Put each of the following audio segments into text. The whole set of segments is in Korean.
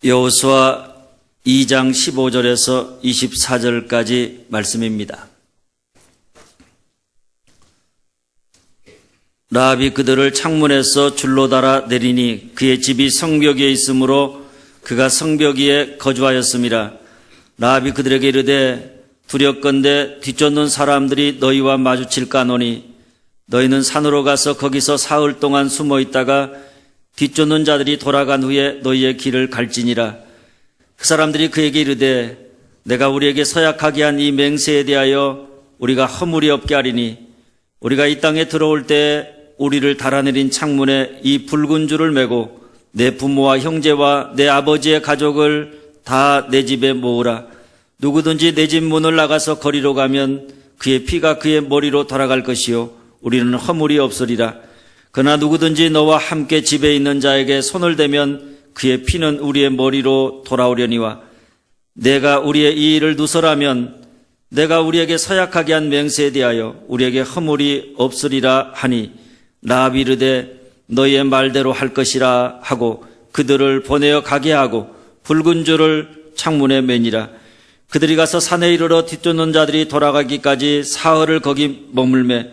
여호수아 2장 15절에서 24절까지 말씀입니다. 라합이 그들을 창문에서 줄로 달아 내리니 그의 집이 성벽 위에 있으므로 그가 성벽 위에 거주하였음이라. 라합이 그들에게 이르되 두렵건대 뒤쫓는 사람들이 너희와 마주칠까 하노니 너희는 산으로 가서 거기서 사흘 동안 숨어 있다가 뒤쫓는 자들이 돌아간 후에 너희의 길을 갈지니라. 그 사람들이 그에게 이르되 내가 우리에게 서약하게 한 이 맹세에 대하여 우리가 허물이 없게 하리니 우리가 이 땅에 들어올 때 우리를 달아내린 창문에 이 붉은 줄을 매고 내 부모와 형제와 내 아버지의 가족을 다 내 집에 모으라. 누구든지 내 집 문을 나가서 거리로 가면 그의 피가 그의 머리로 돌아갈 것이요 우리는 허물이 없으리라. 그러나 누구든지 너와 함께 집에 있는 자에게 손을 대면 그의 피는 우리의 머리로 돌아오려니와 내가 우리의 이 일을 누설하면 내가 우리에게 서약하게 한 맹세에 대하여 우리에게 허물이 없으리라 하니 라합이 이르되 너희의 말대로 할 것이라 하고 그들을 보내어 가게 하고 붉은 줄을 창문에 매니라. 그들이 가서 산에 이르러 뒤쫓는 자들이 돌아가기까지 사흘을 거기 머물매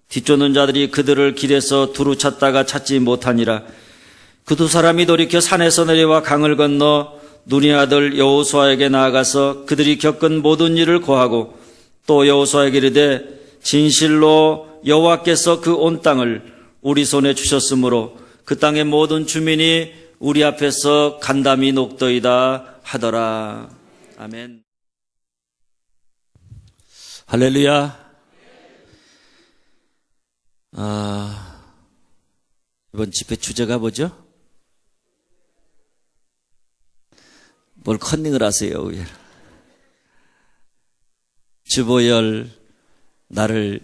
뒤쫓는 자들이 그들을 길에서 두루 찾다가 찾지 못하니라. 그 두 사람이 돌이켜 산에서 내려와 강을 건너 눈의 아들 여호수아에게 나아가서 그들이 겪은 모든 일을 고하고 또 여호수아에게 이르되 진실로 여호와께서 그 온 땅을 우리 손에 주셨으므로 그 땅의 모든 주민이 우리 앞에서 간담이 녹더이다 하더라. 아멘. 할렐루야. 이번 집회 주제가 뭐죠? 뭘 컨닝을 하세요? 주보열 나를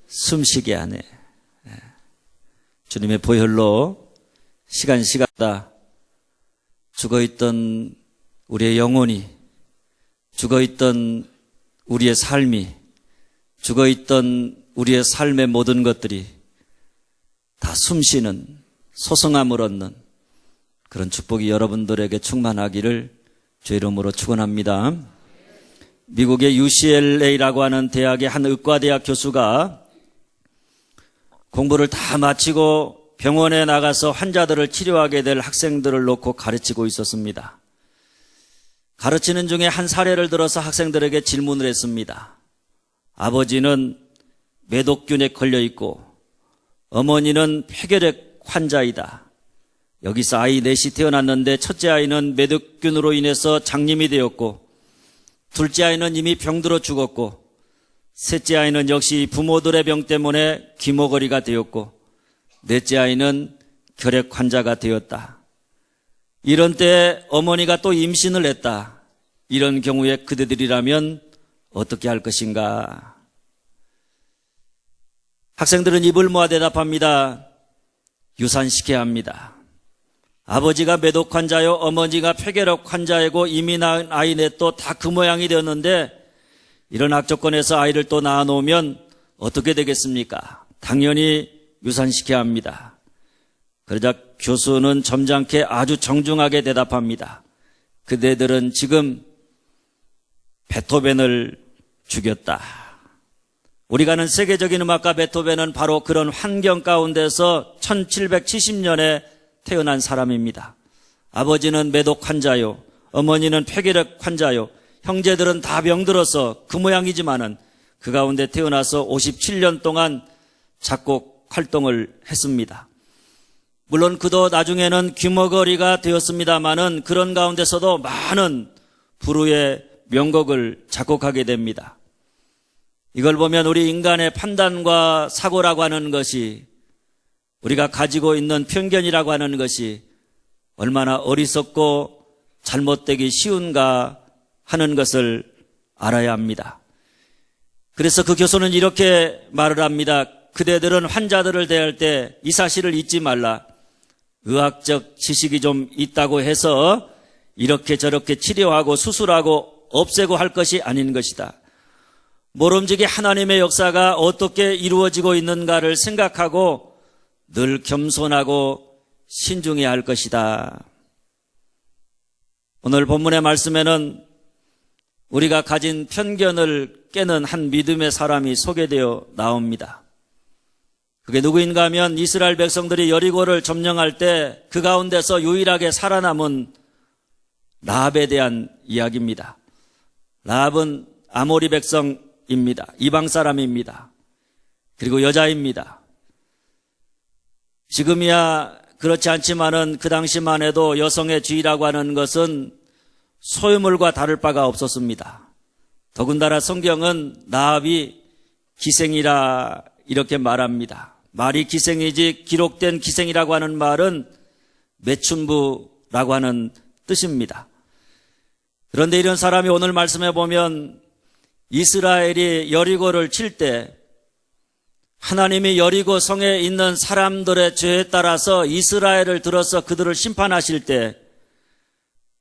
숨쉬게 하네. 주님의 보혈로 시간다 죽어있던 우리의 영혼이, 죽어있던 우리의 삶이, 죽어있던 우리의 삶의 모든 것들이 다 숨쉬는 소성함을 얻는 그런 축복이 여러분들에게 충만하기를 주 이름으로 축원합니다. 미국의 UCLA라고 하는 대학의 한 의과대학 교수가 공부를 다 마치고 병원에 나가서 환자들을 치료하게 될 학생들을 놓고 가르치고 있었습니다. 가르치는 중에 한 사례를 들어서 학생들에게 질문을 했습니다. 아버지는 매독균에 걸려 있고 어머니는 폐결핵 환자이다. 여기서 아이 넷이 태어났는데 첫째 아이는 매독균으로 인해서 장님이 되었고 둘째 아이는 이미 병들어 죽었고 셋째 아이는 역시 부모들의 병 때문에 귀머거리가 되었고 넷째 아이는 결핵 환자가 되었다. 이런 때 어머니가 또 임신을 했다. 이런 경우에 그대들이라면 어떻게 할 것인가? 학생들은 입을 모아 대답합니다. 유산시켜야 합니다. 아버지가 매독 환자요, 어머니가 폐결핵 환자이고 이미 낳은 아이 넷도 다 그 모양이 되었는데 이런 악조건에서 아이를 또 낳아 놓으면 어떻게 되겠습니까? 당연히 유산시켜야 합니다. 그러자 교수는 점잖게 아주 정중하게 대답합니다. 그대들은 지금 베토벤을 죽였다. 우리가 아는 세계적인 음악가 베토벤은 바로 그런 환경 가운데서 1770년에 태어난 사람입니다. 아버지는 매독 환자요, 어머니는 폐결핵 환자요, 형제들은 다 병들어서 그 모양이지만은 그 가운데 태어나서 57년 동안 작곡 활동을 했습니다. 물론 그도 나중에는 귀머거리가 되었습니다만은 그런 가운데서도 많은 불후의 명곡을 작곡하게 됩니다. 이걸 보면 우리 인간의 판단과 사고라고 하는 것이 우리가 가지고 있는 편견이라고 하는 것이 얼마나 어리석고 잘못되기 쉬운가 하는 것을 알아야 합니다. 그래서 그 교수는 이렇게 말을 합니다. 그대들은 환자들을 대할 때 이 사실을 잊지 말라. 의학적 지식이 좀 있다고 해서 이렇게 저렇게 치료하고 수술하고 없애고 할 것이 아닌 것이다. 모름지기 하나님의 역사가 어떻게 이루어지고 있는가를 생각하고 늘 겸손하고 신중해야 할 것이다. 오늘 본문의 말씀에는 우리가 가진 편견을 깨는 한 믿음의 사람이 소개되어 나옵니다. 그게 누구인가 하면 이스라엘 백성들이 여리고를 점령할 때 그 가운데서 유일하게 살아남은 라합에 대한 이야기입니다. 라합은 아모리 백성입니다. 이방 사람입니다. 그리고 여자입니다. 지금이야 그렇지 않지만은 그 당시만 해도 여성의 지위라고 하는 것은 소유물과 다를 바가 없었습니다. 더군다나 성경은 라합이 기생이라 이렇게 말합니다. 말이 기생이지 기록된 기생이라고 하는 말은 매춘부라고 하는 뜻입니다. 그런데 이런 사람이 오늘 말씀해 보면 이스라엘이 여리고를 칠 때 하나님이 여리고 성에 있는 사람들의 죄에 따라서 이스라엘을 들어서 그들을 심판하실 때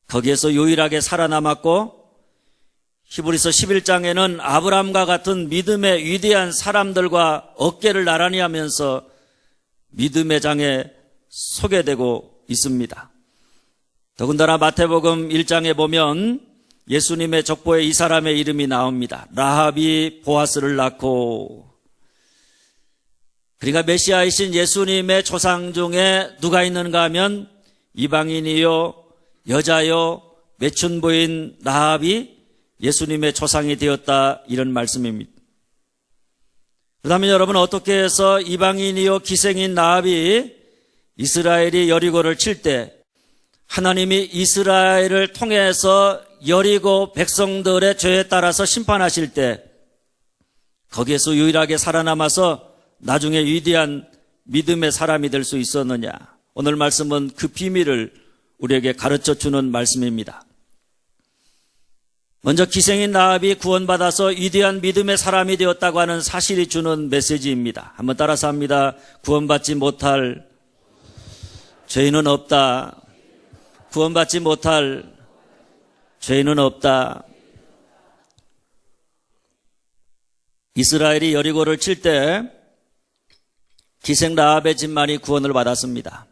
거기에서 유일하게 살아남았고 히브리서 11장에는 아브라함과 같은 믿음의 위대한 사람들과 어깨를 나란히 하면서 믿음의 장에 소개되고 있습니다. 더군다나 마태복음 1장에 보면 예수님의 족보에 이 사람의 이름이 나옵니다. 라합이 보아스를 낳고, 그러니까 메시아이신 예수님의 조상 중에 누가 있는가 하면 이방인이요 여자요 매춘부인 라합이 예수님의 조상이 되었다, 이런 말씀입니다. 그렇다면 여러분, 어떻게 해서 이방인이요 기생인 라합이 이스라엘이 여리고를 칠 때 하나님이 이스라엘을 통해서 여리고 백성들의 죄에 따라서 심판하실 때 거기에서 유일하게 살아남아서 나중에 위대한 믿음의 사람이 될 수 있었느냐? 오늘 말씀은 그 비밀을 우리에게 가르쳐주는 말씀입니다. 먼저 기생인 라합이 구원받아서 위대한 믿음의 사람이 되었다고 하는 사실이 주는 메시지입니다. 한번 따라서 합니다. 구원받지 못할 죄인은 없다. 구원받지 못할 죄인은 없다. 이스라엘이 여리고를 칠 때 기생 라합의 집만이 구원을 받았습니다.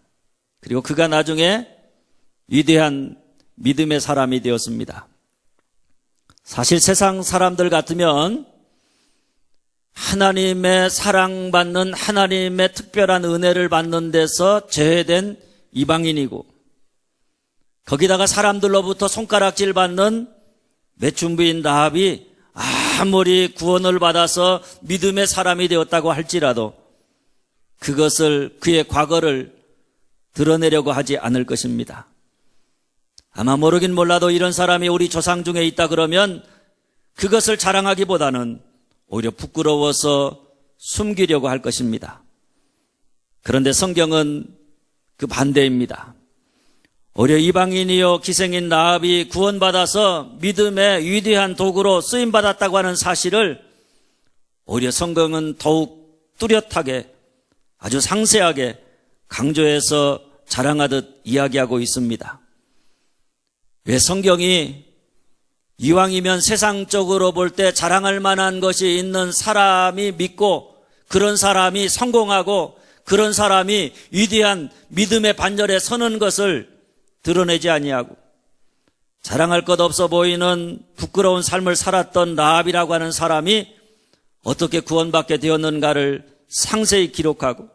그리고 그가 나중에 위대한 믿음의 사람이 되었습니다. 사실 세상 사람들 같으면 하나님의 사랑받는, 하나님의 특별한 은혜를 받는 데서 제외된 이방인이고, 거기다가 사람들로부터 손가락질 받는 매춘부인 라합이 아무리 구원을 받아서 믿음의 사람이 되었다고 할지라도 그것을, 그의 과거를 드러내려고 하지 않을 것입니다. 아마 모르긴 몰라도 이런 사람이 우리 조상 중에 있다 그러면 그것을 자랑하기보다는 오히려 부끄러워서 숨기려고 할 것입니다. 그런데 성경은 그 반대입니다. 오히려 이방인이요 기생인 라합이 구원받아서 믿음의 위대한 도구로 쓰임받았다고 하는 사실을 오히려 성경은 더욱 뚜렷하게, 아주 상세하게 강조해서 자랑하듯 이야기하고 있습니다. 왜 성경이 이왕이면 세상적으로 볼 때 자랑할 만한 것이 있는 사람이 믿고, 그런 사람이 성공하고, 그런 사람이 위대한 믿음의 반열에 서는 것을 드러내지 아니하고, 자랑할 것 없어 보이는 부끄러운 삶을 살았던 라합이라고 하는 사람이 어떻게 구원받게 되었는가를 상세히 기록하고,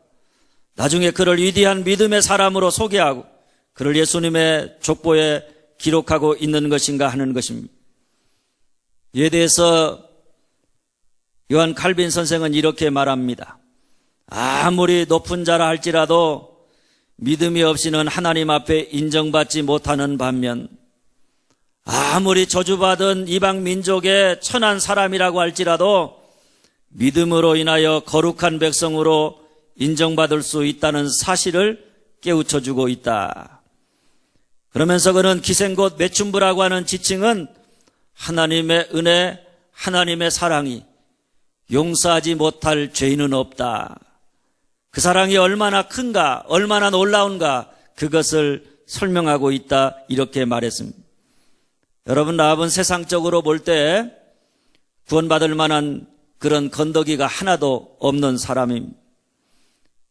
나중에 그를 위대한 믿음의 사람으로 소개하고 그를 예수님의 족보에 기록하고 있는 것인가 하는 것입니다. 이에 대해서 요한 칼빈 선생은 이렇게 말합니다. 아무리 높은 자라 할지라도 믿음이 없이는 하나님 앞에 인정받지 못하는 반면, 아무리 저주받은 이방 민족의 천한 사람이라고 할지라도 믿음으로 인하여 거룩한 백성으로 인정받을 수 있다는 사실을 깨우쳐주고 있다. 그러면서 그는 기생 곧 매춘부라고 하는 지칭은 하나님의 은혜, 하나님의 사랑이 용서하지 못할 죄인은 없다. 그 사랑이 얼마나 큰가, 얼마나 놀라운가, 그것을 설명하고 있다, 이렇게 말했습니다. 여러분, 라합은 세상적으로 볼 때 구원받을 만한 그런 건더기가 하나도 없는 사람입니다.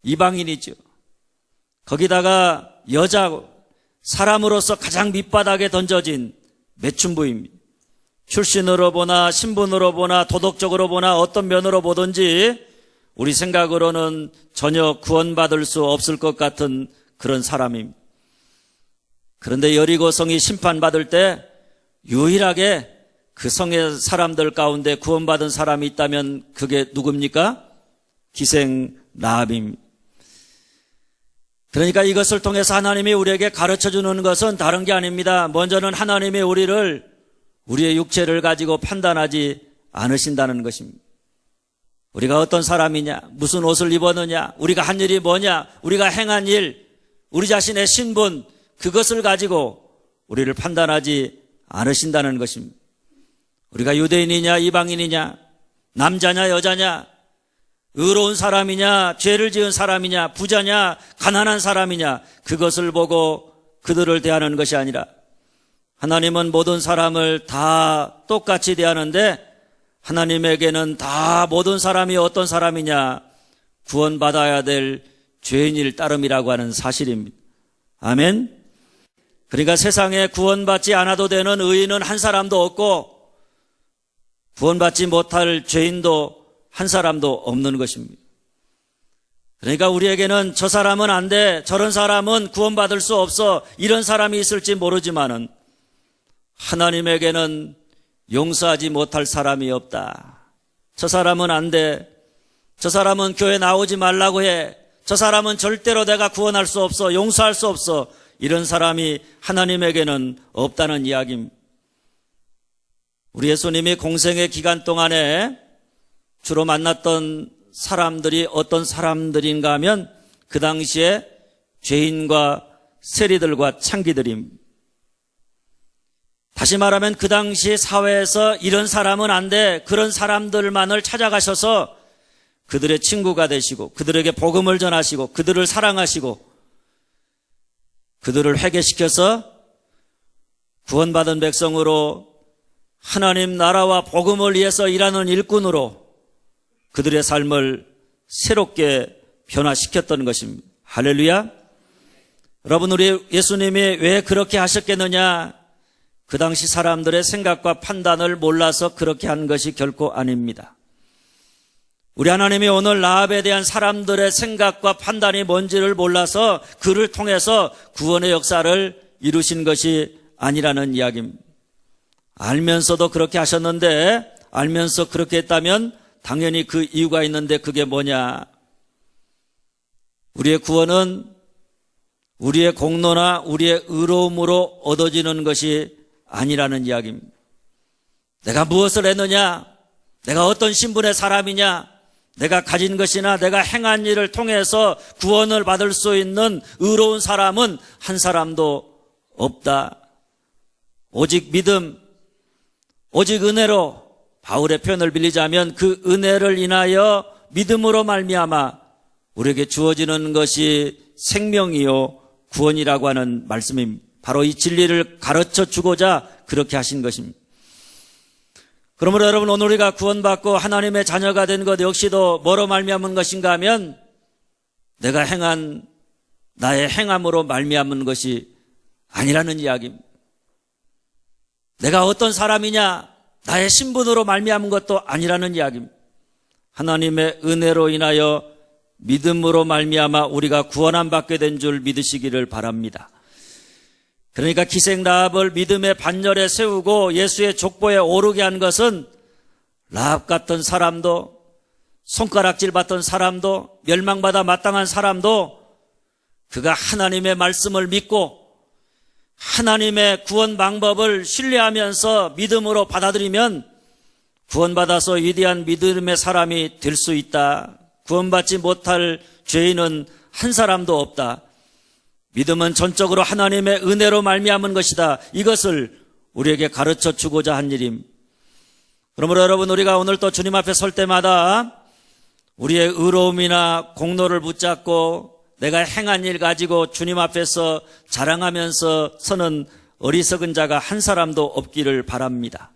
이방인이죠. 거기다가 여자고, 사람으로서 가장 밑바닥에 던져진 매춘부입니다. 출신으로 보나 신분으로 보나 도덕적으로 보나 어떤 면으로 보든지 우리 생각으로는 전혀 구원받을 수 없을 것 같은 그런 사람입니다. 그런데 여리고 성이 심판받을 때 유일하게 그 성의 사람들 가운데 구원받은 사람이 있다면 그게 누굽니까? 기생 라합입니다. 그러니까 이것을 통해서 하나님이 우리에게 가르쳐주는 것은 다른 게 아닙니다. 먼저는 하나님이 우리의 육체를 가지고 판단하지 않으신다는 것입니다. 우리가 어떤 사람이냐, 무슨 옷을 입었느냐, 우리가 한 일이 뭐냐, 우리가 행한 일, 우리 자신의 신분, 그것을 가지고 우리를 판단하지 않으신다는 것입니다. 우리가 유대인이냐 이방인이냐, 남자냐 여자냐, 의로운 사람이냐 죄를 지은 사람이냐, 부자냐 가난한 사람이냐, 그것을 보고 그들을 대하는 것이 아니라 하나님은 모든 사람을 다 똑같이 대하는데 하나님에게는 다 모든 사람이 어떤 사람이냐, 구원받아야 될 죄인일 따름이라고 하는 사실입니다. 아멘. 그러니까 세상에 구원받지 않아도 되는 의인은 한 사람도 없고 구원받지 못할 죄인도 한 사람도 없는 것입니다. 그러니까 우리에게는 저 사람은 안 돼, 저런 사람은 구원받을 수 없어, 이런 사람이 있을지 모르지만은 하나님에게는 용서하지 못할 사람이 없다. 저 사람은 안 돼, 저 사람은 교회 나오지 말라고 해, 저 사람은 절대로 내가 구원할 수 없어, 용서할 수 없어, 이런 사람이 하나님에게는 없다는 이야기입니다. 우리 예수님이 공생의 기간 동안에 주로 만났던 사람들이 어떤 사람들인가 하면 그 당시에 죄인과 세리들과 창기들입니다. 다시 말하면 그 당시 사회에서 이런 사람은 안 돼, 그런 사람들만을 찾아가셔서 그들의 친구가 되시고 그들에게 복음을 전하시고 그들을 사랑하시고 그들을 회개시켜서 구원받은 백성으로 하나님 나라와 복음을 위해서 일하는 일꾼으로 그들의 삶을 새롭게 변화시켰던 것입니다. 할렐루야. 여러분, 우리 예수님이 왜 그렇게 하셨겠느냐? 그 당시 사람들의 생각과 판단을 몰라서 그렇게 한 것이 결코 아닙니다. 우리 하나님이 오늘 라합에 대한 사람들의 생각과 판단이 뭔지를 몰라서 그를 통해서 구원의 역사를 이루신 것이 아니라는 이야기입니다. 알면서도 그렇게 하셨는데, 알면서 그렇게 했다면 당연히 그 이유가 있는데 그게 뭐냐? 우리의 구원은 우리의 공로나 우리의 의로움으로 얻어지는 것이 아니라는 이야기입니다. 내가 무엇을 했느냐? 내가 어떤 신분의 사람이냐? 내가 가진 것이나 내가 행한 일을 통해서 구원을 받을 수 있는 의로운 사람은 한 사람도 없다. 오직 믿음, 오직 은혜로, 바울의 표현을 빌리자면 그 은혜를 인하여 믿음으로 말미암아 우리에게 주어지는 것이 생명이요 구원이라고 하는 말씀입니다. 바로 이 진리를 가르쳐 주고자 그렇게 하신 것입니다. 그러므로 여러분, 오늘 우리가 구원받고 하나님의 자녀가 된 것 역시도 뭐로 말미암은 것인가 하면 내가 행한 나의 행함으로 말미암은 것이 아니라는 이야기입니다. 내가 어떤 사람이냐, 나의 신분으로 말미암은 것도 아니라는 이야기입니다. 하나님의 은혜로 인하여 믿음으로 말미암아 우리가 구원함 받게 된 줄 믿으시기를 바랍니다. 그러니까 기생 라합을 믿음의 반열에 세우고 예수의 족보에 오르게 한 것은 라합 같은 사람도, 손가락질 받던 사람도, 멸망받아 마땅한 사람도 그가 하나님의 말씀을 믿고 하나님의 구원 방법을 신뢰하면서 믿음으로 받아들이면 구원받아서 위대한 믿음의 사람이 될 수 있다. 구원받지 못할 죄인은 한 사람도 없다. 믿음은 전적으로 하나님의 은혜로 말미암은 것이다. 이것을 우리에게 가르쳐 주고자 한 일임. 그러므로 여러분, 우리가 오늘 또 주님 앞에 설 때마다 우리의 의로움이나 공로를 붙잡고 내가 행한 일 가지고 주님 앞에서 자랑하면서 서는 어리석은 자가 한 사람도 없기를 바랍니다.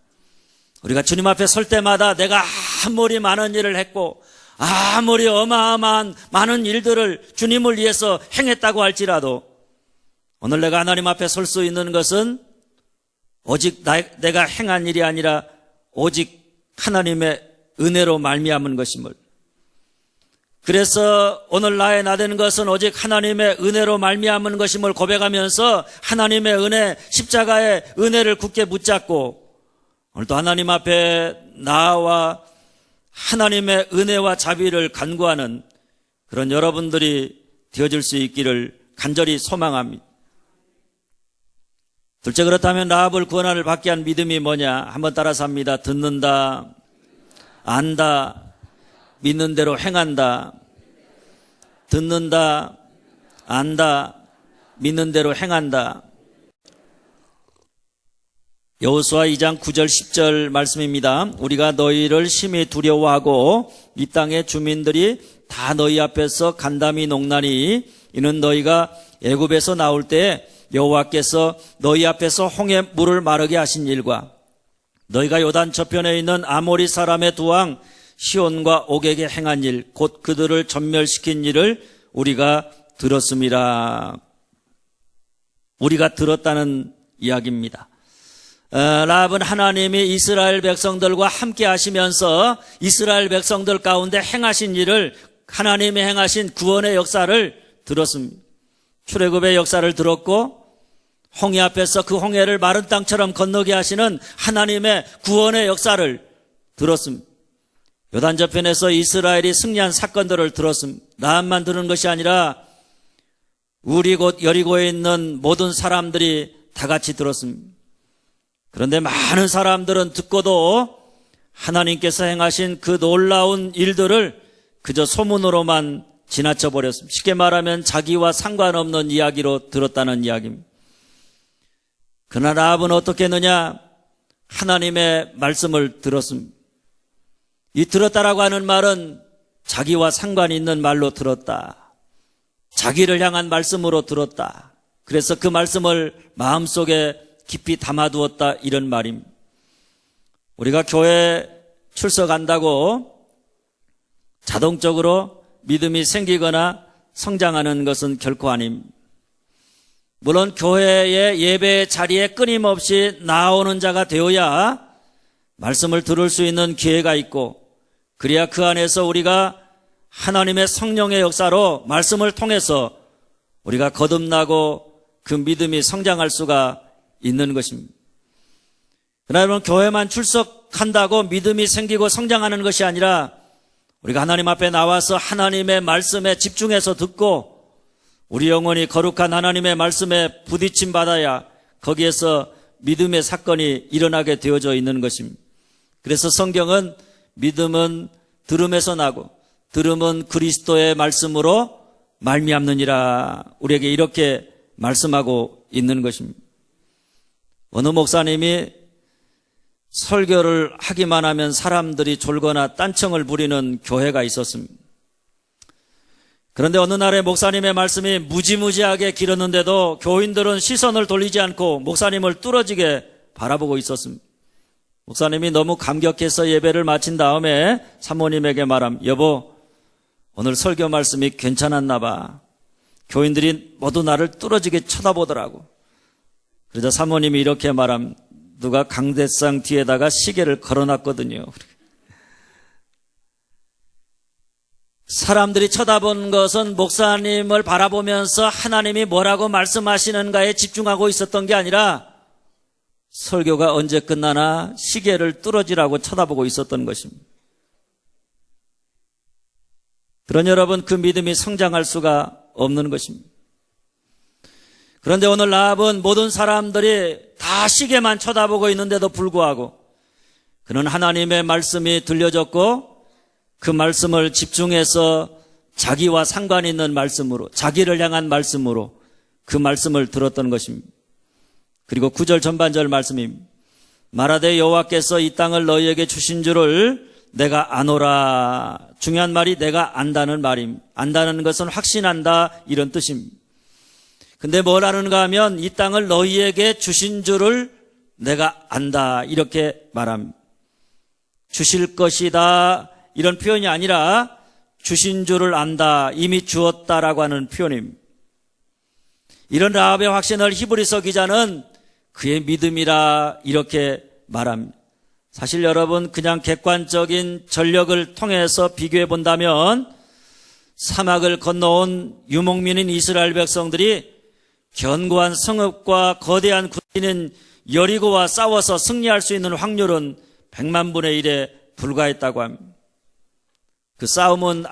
우리가 주님 앞에 설 때마다 내가 아무리 많은 일을 했고 아무리 어마어마한 많은 일들을 주님을 위해서 행했다고 할지라도 오늘 내가 하나님 앞에 설 수 있는 것은 오직 내가 행한 일이 아니라 오직 하나님의 은혜로 말미암은 것임을. 그래서 오늘 나의 나되는 것은 오직 하나님의 은혜로 말미암은 것임을 고백하면서 하나님의 은혜, 십자가의 은혜를 굳게 붙잡고 오늘도 하나님 앞에 나와 하나님의 은혜와 자비를 간구하는 그런 여러분들이 되어질 수 있기를 간절히 소망합니다. 둘째, 그렇다면 라합을 구원을 받게 한 믿음이 뭐냐? 한번 따라서 합니다. 듣는다, 안다, 믿는 대로 행한다. 듣는다, 안다, 믿는 대로 행한다. 여호수아 2장 9절 10절 말씀입니다. 우리가 너희를 심히 두려워하고 이 땅의 주민들이 다 너희 앞에서 간담이 농나니 이는 너희가 애굽에서 나올 때 여호와께서 너희 앞에서 홍해 물을 마르게 하신 일과 너희가 요단 저편에 있는 아모리 사람의 두 왕 시온과 옥에게 행한 일, 곧 그들을 전멸시킨 일을 우리가 들었습니다. 우리가 들었다는 이야기입니다. 라합은 하나님이 이스라엘 백성들과 함께 하시면서 이스라엘 백성들 가운데 행하신 일을, 하나님이 행하신 구원의 역사를 들었습니다. 출애굽의 역사를 들었고 홍해 앞에서 그 홍해를 마른 땅처럼 건너게 하시는 하나님의 구원의 역사를 들었습니다. 요단 저편에서 이스라엘이 승리한 사건들을 들었습니다. 라합만 들은 것이 아니라 우리 곳 여리고에 있는 모든 사람들이 다 같이 들었습니다. 그런데 많은 사람들은 듣고도 하나님께서 행하신 그 놀라운 일들을 그저 소문으로만 지나쳐 버렸습니다. 쉽게 말하면 자기와 상관없는 이야기로 들었다는 이야기입니다. 그러나 라합은 어떻게 했느냐? 하나님의 말씀을 들었습니다. 이 들었다라고 하는 말은 자기와 상관이 있는 말로 들었다. 자기를 향한 말씀으로 들었다. 그래서 그 말씀을 마음속에 깊이 담아두었다, 이런 말입니다. 우리가 교회 출석한다고 자동적으로 믿음이 생기거나 성장하는 것은 결코 아닙니다. 물론 교회의 예배 자리에 끊임없이 나오는 자가 되어야 말씀을 들을 수 있는 기회가 있고, 그래야 그 안에서 우리가 하나님의 성령의 역사로 말씀을 통해서 우리가 거듭나고 그 믿음이 성장할 수가 있는 것입니다. 그러나 여러분, 교회만 출석한다고 믿음이 생기고 성장하는 것이 아니라 우리가 하나님 앞에 나와서 하나님의 말씀에 집중해서 듣고 우리 영혼이 거룩한 하나님의 말씀에 부딪힘 받아야 거기에서 믿음의 사건이 일어나게 되어져 있는 것입니다. 그래서 성경은 믿음은 들음에서 나고 들음은 그리스도의 말씀으로 말미암느니라, 우리에게 이렇게 말씀하고 있는 것입니다. 어느 목사님이 설교를 하기만 하면 사람들이 졸거나 딴청을 부리는 교회가 있었습니다. 그런데 어느 날에 목사님의 말씀이 무지무지하게 길었는데도 교인들은 시선을 돌리지 않고 목사님을 뚫어지게 바라보고 있었습니다. 목사님이 너무 감격해서 예배를 마친 다음에 사모님에게 여보, 오늘 설교 말씀이 괜찮았나 봐. 교인들이 모두 나를 뚫어지게 쳐다보더라고. 그러자 사모님이 이렇게 누가 강대상 뒤에다가 시계를 걸어놨거든요. 사람들이 쳐다본 것은 목사님을 바라보면서 하나님이 뭐라고 말씀하시는가에 집중하고 있었던 게 아니라 설교가 언제 끝나나 시계를 뚫어지라고 쳐다보고 있었던 것입니다. 그런 여러분, 그 믿음이 성장할 수가 없는 것입니다. 그런데 오늘 라합은 모든 사람들이 다 시계만 쳐다보고 있는데도 불구하고 그는 하나님의 말씀이 들려졌고 그 말씀을 집중해서 자기와 상관 있는 말씀으로, 자기를 향한 말씀으로 그 말씀을 들었던 것입니다. 그리고 9절 전반절 말씀입니다. 말하되 여호와께서 이 땅을 너희에게 주신 줄을 내가 아노라. 중요한 말이 내가 안다는 말입니다. 안다는 것은 확신한다, 이런 뜻입니다. 근데 뭘 아는가 하면 이 땅을 너희에게 주신 줄을 내가 안다, 이렇게 말합니다. 주실 것이다, 이런 표현이 아니라 주신 줄을 안다, 이미 주었다라고 하는 표현입니다. 이런 라합의 확신을 히브리서 기자는 그의 믿음이라 이렇게 말합니다. 사실 여러분, 그냥 객관적인 전력을 통해서 비교해 본다면 사막을 건너온 유목민인 이스라엘 백성들이 견고한 성읍과 거대한 군인인 여리고와 싸워서 승리할 수 있는 확률은 100만 분의 1에 불과했다고 합니다. 그 싸움은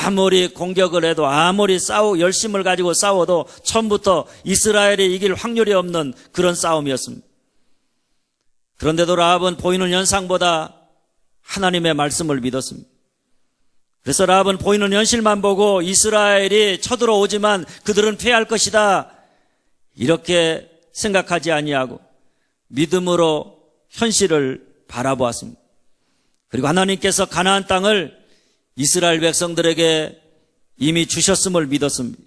아무리 공격을 해도, 아무리 열심을 가지고 싸워도 처음부터 이스라엘이 이길 확률이 없는 그런 싸움이었습니다. 그런데도 라합은 보이는 현상보다 하나님의 말씀을 믿었습니다. 그래서 라합은 보이는 현실만 보고 이스라엘이 쳐들어오지만 그들은 패할 것이다, 이렇게 생각하지 아니하고 믿음으로 현실을 바라보았습니다. 그리고 하나님께서 가나안 땅을 이스라엘 백성들에게 이미 주셨음을 믿었습니다.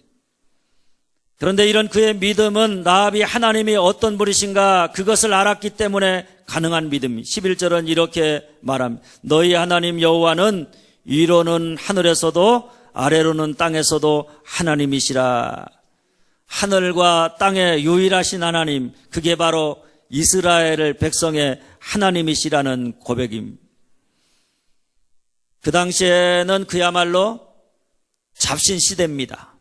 그런데 이런 그의 믿음은 라합이 하나님이 어떤 분이신가 그것을 알았기 때문에 가능한 믿음이 11절은 이렇게 말합니다. 너희 하나님 여호와는 위로는 하늘에서도 아래로는 땅에서도 하나님이시라. 하늘과 땅의 유일하신 하나님, 그게 바로 이스라엘 백성의 하나님이시라는 고백입니다. 그 당시에는 그야말로 잡신 시대입니다.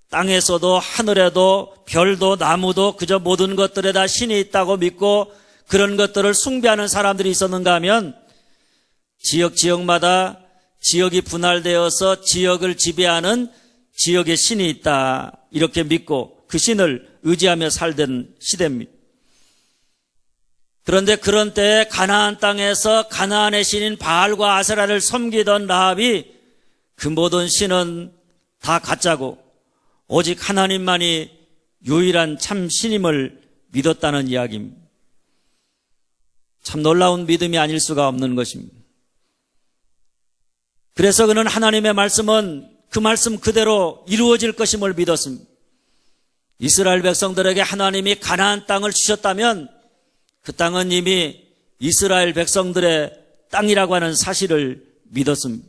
땅에서도 하늘에도 별도 나무도 그저 모든 것들에 다 신이 있다고 믿고 그런 것들을 숭배하는 사람들이 있었는가 하면 지역마다 지역이 분할되어서 지역을 지배하는 지역의 신이 있다, 이렇게 믿고 그 신을 의지하며 살던 시대입니다. 그런데 그런 때에 가나안 땅에서 가나안의 신인 바알과 아세라를 섬기던 라합이 그 모든 신은 다 가짜고 오직 하나님만이 유일한 참 신임을 믿었다는 이야기입니다. 참 놀라운 믿음이 아닐 수가 없는 것입니다. 그래서 그는 하나님의 말씀은 그 말씀 그대로 이루어질 것임을 믿었습니다. 이스라엘 백성들에게 하나님이 가나안 땅을 주셨다면 그 땅은 이미 이스라엘 백성들의 땅이라고 하는 사실을 믿었습니다.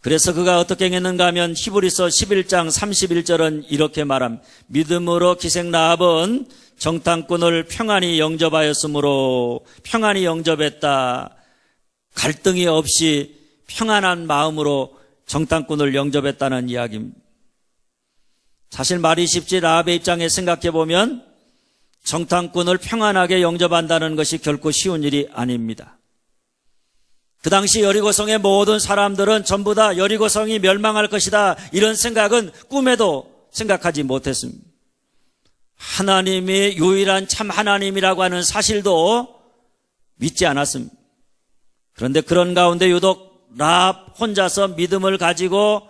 그래서 그가 어떻게 했는가 하면 히브리서 11장 31절은 이렇게 말합니다. 믿음으로 기생 라합은 정탐꾼을 평안히 영접하였으므로, 평안히 영접했다, 갈등이 없이 평안한 마음으로 정탐꾼을 영접했다는 이야기입니다. 사실 말이 쉽지 라합의 입장에 생각해 보면 정탐꾼을 평안하게 영접한다는 것이 결코 쉬운 일이 아닙니다. 그 당시 여리고성의 모든 사람들은 전부 다 여리고성이 멸망할 것이다, 이런 생각은 꿈에도 생각하지 못했습니다. 하나님이 유일한 참 하나님이라고 하는 사실도 믿지 않았습니다. 그런데 그런 가운데 유독 라합 혼자서 믿음을 가지고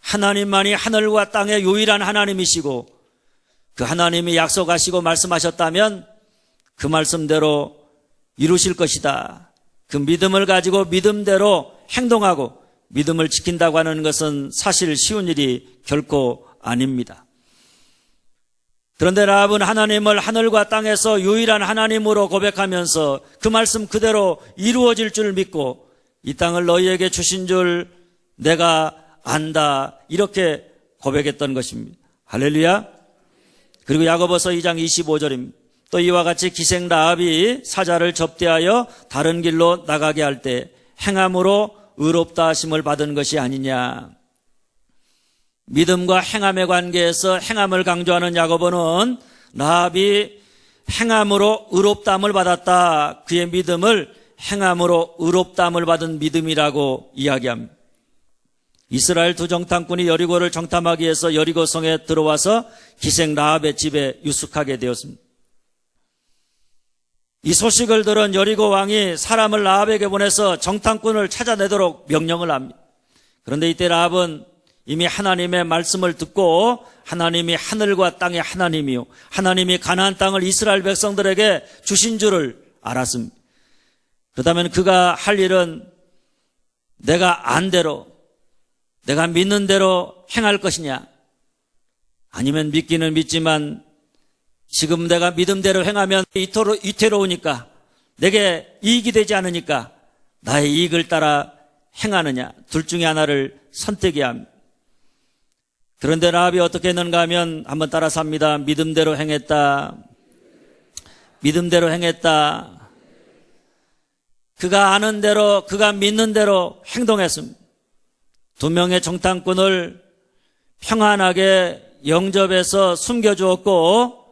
하나님만이 하늘과 땅의 유일한 하나님이시고 그 하나님이 약속하시고 말씀하셨다면 그 말씀대로 이루실 것이다, 그 믿음을 가지고 믿음대로 행동하고 믿음을 지킨다고 하는 것은 사실 쉬운 일이 결코 아닙니다. 그런데 라합은 하나님을 하늘과 땅에서 유일한 하나님으로 고백하면서 그 말씀 그대로 이루어질 줄 믿고 이 땅을 너희에게 주신 줄 내가 안다, 이렇게 고백했던 것입니다. 할렐루야. 그리고 야고보서 2장 25절입니다. 또 이와 같이 기생 라합이 사자를 접대하여 다른 길로 나가게 할 때 행함으로 의롭다 하심을 받은 것이 아니냐. 믿음과 행함의 관계에서 행함을 강조하는 야고보는 라합이 행함으로 의롭다함을 받았다, 그의 믿음을 행함으로 의롭다함을 받은 믿음이라고 이야기합니다. 이스라엘 두 정탐꾼이 여리고를 정탐하기 위해서 여리고성에 들어와서 기생 라합의 집에 유숙하게 되었습니다. 이 소식을 들은 여리고 왕이 사람을 라합에게 보내서 정탐꾼을 찾아내도록 명령을 합니다. 그런데 이때 라합은 이미 하나님의 말씀을 듣고 하나님이 하늘과 땅의 하나님이요, 하나님이 가나안 땅을 이스라엘 백성들에게 주신 줄을 알았습니다. 그렇다면 그가 할 일은 내가 안 대로, 내가 믿는 대로 행할 것이냐, 아니면 믿기는 믿지만 지금 내가 믿음대로 행하면 이태로우니까, 내게 이익이 되지 않으니까 나의 이익을 따라 행하느냐, 둘 중에 하나를 선택해야 합니다. 그런데 라합이 어떻게 했는가 하면 한번 따라서 합니다. 믿음대로 행했다. 믿음대로 행했다. 그가 아는 대로, 그가 믿는 대로 행동했습니다. 2명의 정탐꾼을 평안하게 영접해서 숨겨주었고,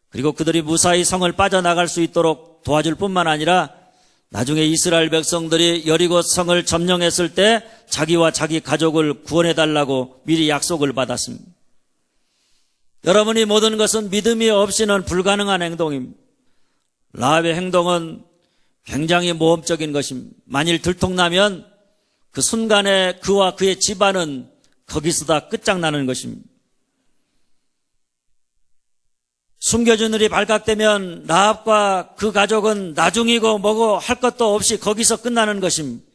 그리고 그들이 무사히 성을 빠져나갈 수 있도록 도와줄 뿐만 아니라 나중에 이스라엘 백성들이 여리고 성을 점령했을 때 자기와 자기 가족을 구원해달라고 미리 약속을 받았습니다. 여러분이 모든 것은 믿음이 없이는 불가능한 행동입니다. 라합의 행동은 굉장히 모험적인 것입니다. 만일 들통나면 그 순간에 그와 그의 집안은 거기서 다 끝장나는 것입니다. 숨겨준 일이 발각되면 라합과 그 가족은 나중이고 뭐고 할 것도 없이 거기서 끝나는 것입니다.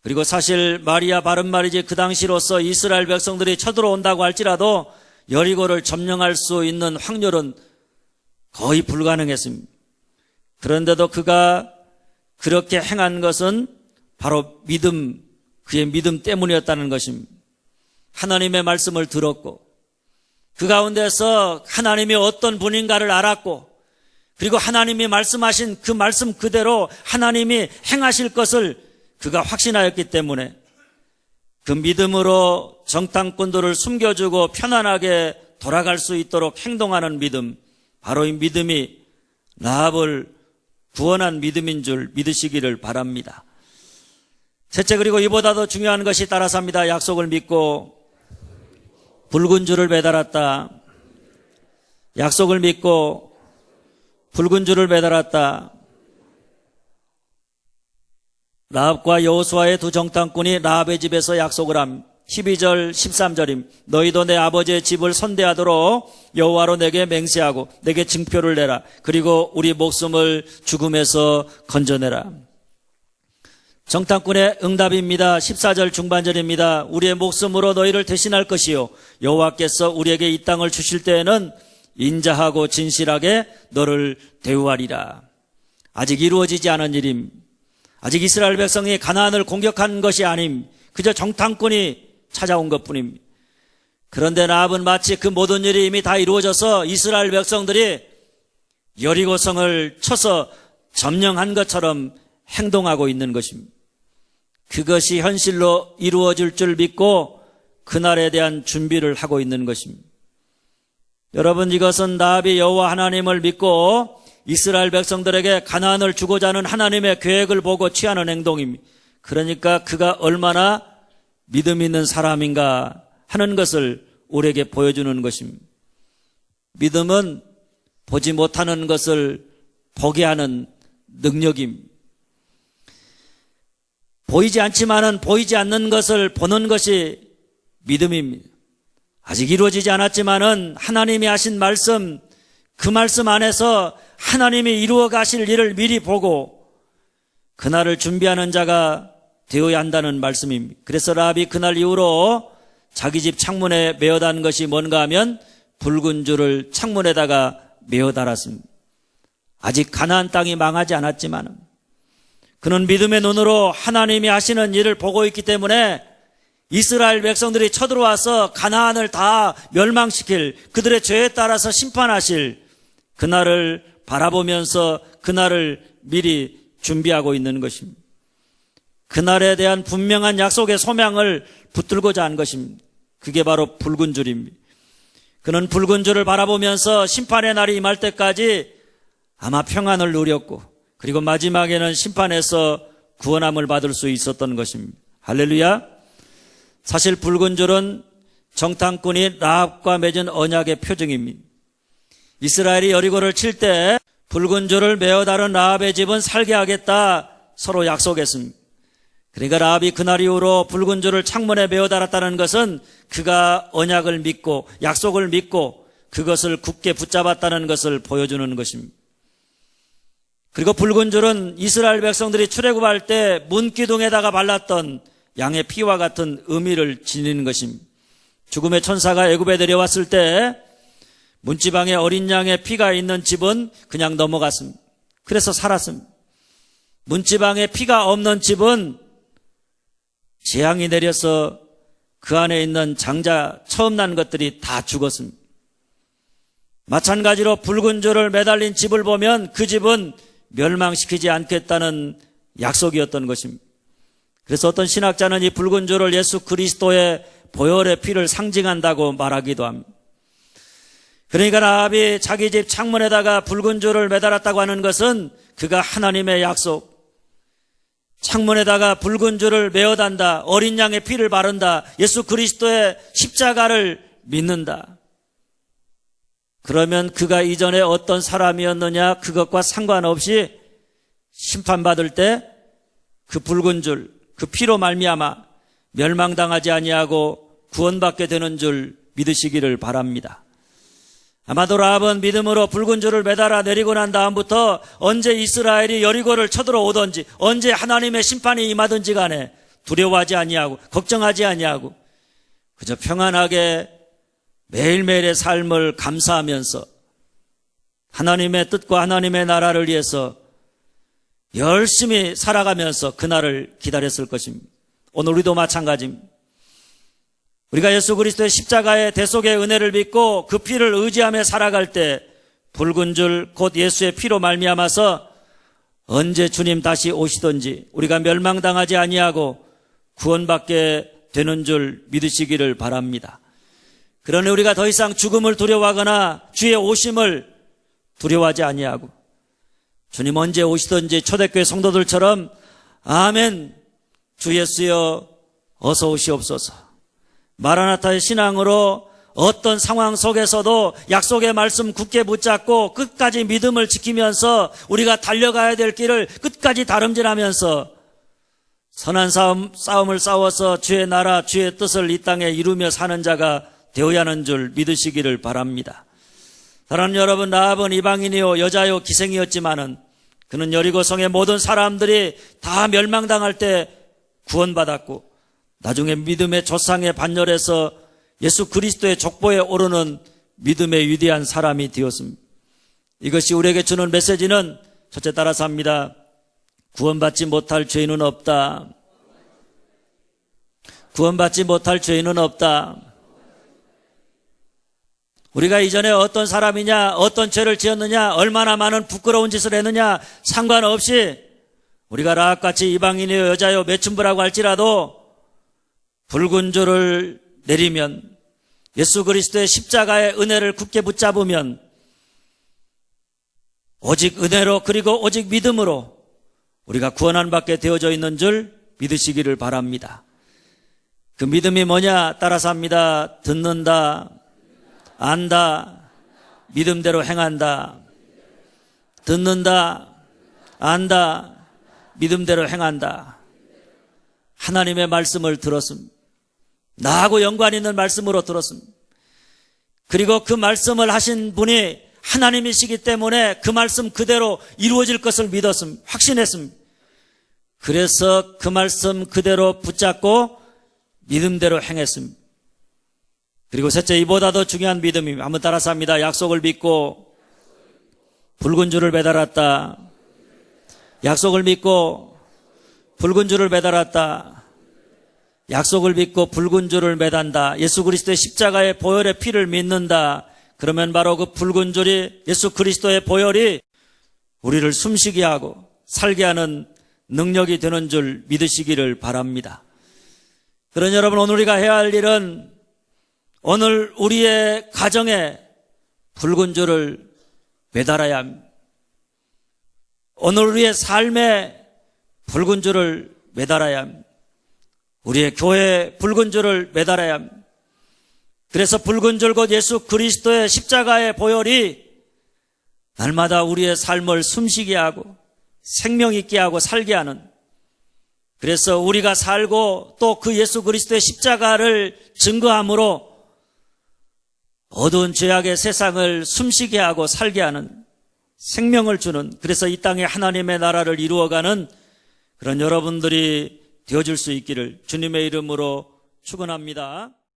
그리고 사실 말이야 바른 말이지 그 당시로서 이스라엘 백성들이 쳐들어온다고 할지라도 여리고를 점령할 수 있는 확률은 거의 불가능했습니다. 그런데도 그가 그렇게 행한 것은 바로 믿음, 그의 믿음 때문이었다는 것입니다. 하나님의 말씀을 들었고 그 가운데서 하나님이 어떤 분인가를 알았고 그리고 하나님이 말씀하신 그 말씀 그대로 하나님이 행하실 것을 그가 확신하였기 때문에 그 믿음으로 정탐꾼들을 숨겨주고 편안하게 돌아갈 수 있도록 행동하는 믿음, 바로 이 믿음이 라합을 구원한 믿음인 줄 믿으시기를 바랍니다. 셋째, 그리고 이보다도 중요한 것이 따라서 합니다. 약속을 믿고 붉은 줄을 매달았다. 약속을 믿고 붉은 줄을 매달았다. 라합과 여호수아의 두 정탐꾼이 라합의 집에서 약속을 함. 12절 13절임. 너희도 내 아버지의 집을 선대하도록 여호와로 내게 맹세하고 내게 증표를 내라. 그리고 우리 목숨을 죽음에서 건져내라. 정탐꾼의 응답입니다. 14절 중반절입니다. 우리의 목숨으로 너희를 대신할 것이요 여호와께서 우리에게 이 땅을 주실 때에는 인자하고 진실하게 너를 대우하리라. 아직 이루어지지 않은 일임. 아직 이스라엘 백성이 가나안을 공격한 것이 아님. 그저 정탐꾼이 찾아온 것뿐입니다. 그런데 라합은 마치 그 모든 일이 이미 다 이루어져서 이스라엘 백성들이 여리고성을 쳐서 점령한 것처럼 행동하고 있는 것입니다. 그것이 현실로 이루어질 줄 믿고 그날에 대한 준비를 하고 있는 것입니다. 여러분, 이것은 라합이 여호와 하나님을 믿고 이스라엘 백성들에게 가나안을 주고자 하는 하나님의 계획을 보고 취하는 행동입니다. 그러니까 그가 얼마나 믿음 있는 사람인가 하는 것을 우리에게 보여주는 것입니다. 믿음은 보지 못하는 것을 보게 하는 능력입니다. 보이지 않지만은 보이지 않는 것을 보는 것이 믿음입니다. 아직 이루어지지 않았지만은 하나님이 하신 말씀, 그 말씀 안에서 하나님이 이루어 가실 일을 미리 보고 그날을 준비하는 자가 되어야 한다는 말씀입니다. 그래서 라합이 그날 이후로 자기 집 창문에 메어단 것이 뭔가 하면 붉은 줄을 창문에다가 메어 달았습니다. 아직 가나안 땅이 망하지 않았지만 그는 믿음의 눈으로 하나님이 하시는 일을 보고 있기 때문에 이스라엘 백성들이 쳐들어와서 가나안을 다 멸망시킬, 그들의 죄에 따라서 심판하실 그날을 바라보면서 그날을 미리 준비하고 있는 것입니다. 그날에 대한 분명한 약속의 소명을 붙들고자 한 것입니다. 그게 바로 붉은 줄입니다. 그는 붉은 줄을 바라보면서 심판의 날이 임할 때까지 아마 평안을 누렸고 그리고 마지막에는 심판에서 구원함을 받을 수 있었던 것입니다. 할렐루야. 사실 붉은 줄은 정탐꾼이 라합과 맺은 언약의 표징입니다. 이스라엘이 여리고를 칠 때 붉은 줄을 메어 다른 라합의 집은 살게 하겠다 서로 약속했습니다. 그러니까 라합이 그날 이후로 붉은 줄을 창문에 메어 달았다는 것은 그가 언약을 믿고 약속을 믿고 그것을 굳게 붙잡았다는 것을 보여주는 것입니다. 그리고 붉은 줄은 이스라엘 백성들이 출애굽할 때 문기둥에다가 발랐던 양의 피와 같은 의미를 지니는 것입니다. 죽음의 천사가 애굽에 내려왔을 때 문지방에 어린 양의 피가 있는 집은 그냥 넘어갔습니다. 그래서 살았습니다. 문지방에 피가 없는 집은 재앙이 내려서 그 안에 있는 장자 처음 난 것들이 다 죽었습니다. 마찬가지로 붉은 줄을 매달린 집을 보면 그 집은 멸망시키지 않겠다는 약속이었던 것입니다. 그래서 어떤 신학자는 이 붉은 줄을 예수 그리스도의 보혈의 피를 상징한다고 말하기도 합니다. 그러니까 라합이 자기 집 창문에다가 붉은 줄을 매달았다고 하는 것은 그가 하나님의 약속, 창문에다가 붉은 줄을 메어단다, 어린 양의 피를 바른다, 예수 그리스도의 십자가를 믿는다. 그러면 그가 이전에 어떤 사람이었느냐 그것과 상관없이 심판받을 때 그 붉은 줄, 그 피로 말미암아 멸망당하지 아니하고 구원받게 되는 줄 믿으시기를 바랍니다. 아마도 라합은 믿음으로 붉은 줄을 매달아 내리고 난 다음부터 언제 이스라엘이 여리고를 쳐들어오든지 언제 하나님의 심판이 임하든지 간에 두려워하지 아니하고 걱정하지 아니하고 그저 평안하게 매일매일의 삶을 감사하면서 하나님의 뜻과 하나님의 나라를 위해서 열심히 살아가면서 그날을 기다렸을 것입니다. 오늘 우리도 마찬가지입니다. 우리가 예수 그리스도의 십자가의 대속의 은혜를 믿고 그 피를 의지하며 살아갈 때 붉은 줄 곧 예수의 피로 말미암아서 언제 주님 다시 오시든지 우리가 멸망당하지 아니하고 구원받게 되는 줄 믿으시기를 바랍니다. 그러니 우리가 더 이상 죽음을 두려워하거나 주의 오심을 두려워하지 아니하고 주님 언제 오시든지 초대교회 성도들처럼 아멘 주 예수여 어서 오시옵소서. 마라나타의 신앙으로 어떤 상황 속에서도 약속의 말씀 굳게 붙잡고 끝까지 믿음을 지키면서 우리가 달려가야 될 길을 끝까지 다름질하면서 선한 싸움을 싸워서 주의 나라 주의 뜻을 이 땅에 이루며 사는 자가 되어야 하는 줄 믿으시기를 바랍니다. 사랑하는 여러분, 라합은 이방인이요 여자요 기생이었지만은 그는 여리고성의 모든 사람들이 다 멸망당할 때 구원받았고 나중에 믿음의 조상의 반열에서 예수 그리스도의 족보에 오르는 믿음의 위대한 사람이 되었습니다. 이것이 우리에게 주는 메시지는 첫째 따라서 합니다. 구원받지 못할 죄인은 없다. 구원받지 못할 죄인은 없다. 우리가 이전에 어떤 사람이냐, 어떤 죄를 지었느냐, 얼마나 많은 부끄러운 짓을 했느냐 상관없이 우리가 라합같이 이방인이요 여자요 매춘부라고 할지라도 붉은 줄을 내리면 예수 그리스도의 십자가의 은혜를 굳게 붙잡으면 오직 은혜로 그리고 오직 믿음으로 우리가 구원한 받게 되어져 있는 줄 믿으시기를 바랍니다. 그 믿음이 뭐냐 따라서 합니다. 듣는다, 안다, 믿음대로 행한다. 듣는다, 안다, 믿음대로 행한다. 하나님의 말씀을 들었습니다. 나하고 연관 있는 말씀으로 들었습니다. 그리고 그 말씀을 하신 분이 하나님이시기 때문에 그 말씀 그대로 이루어질 것을 믿었습니다. 확신했습니다. 그래서 그 말씀 그대로 붙잡고 믿음대로 행했습니다. 그리고 셋째, 이보다 더 중요한 믿음입니다. 한번 따라서 합니다. 약속을 믿고 붉은 줄을 매달았다. 약속을 믿고 붉은 줄을 매달았다. 약속을 믿고 붉은 줄을 매단다. 예수 그리스도의 십자가의 보혈의 피를 믿는다. 그러면 바로 그 붉은 줄이 예수 그리스도의 보혈이 우리를 숨쉬게 하고 살게 하는 능력이 되는 줄 믿으시기를 바랍니다. 그러니 여러분, 오늘 우리가 해야 할 일은 오늘 우리의 가정에 붉은 줄을 매달아야 합니다. 오늘 우리의 삶에 붉은 줄을 매달아야 합니다. 우리의 교회에 붉은 줄을 매달아야 합니다. 그래서 붉은 줄 곧 예수 그리스도의 십자가의 보혈이 날마다 우리의 삶을 숨쉬게 하고 생명 있게 하고 살게 하는, 그래서 우리가 살고 또 그 예수 그리스도의 십자가를 증거함으로 어두운 죄악의 세상을 숨쉬게 하고 살게 하는, 생명을 주는, 그래서 이 땅에 하나님의 나라를 이루어가는 그런 여러분들이 되어줄 수 있기를 주님의 이름으로 축원합니다.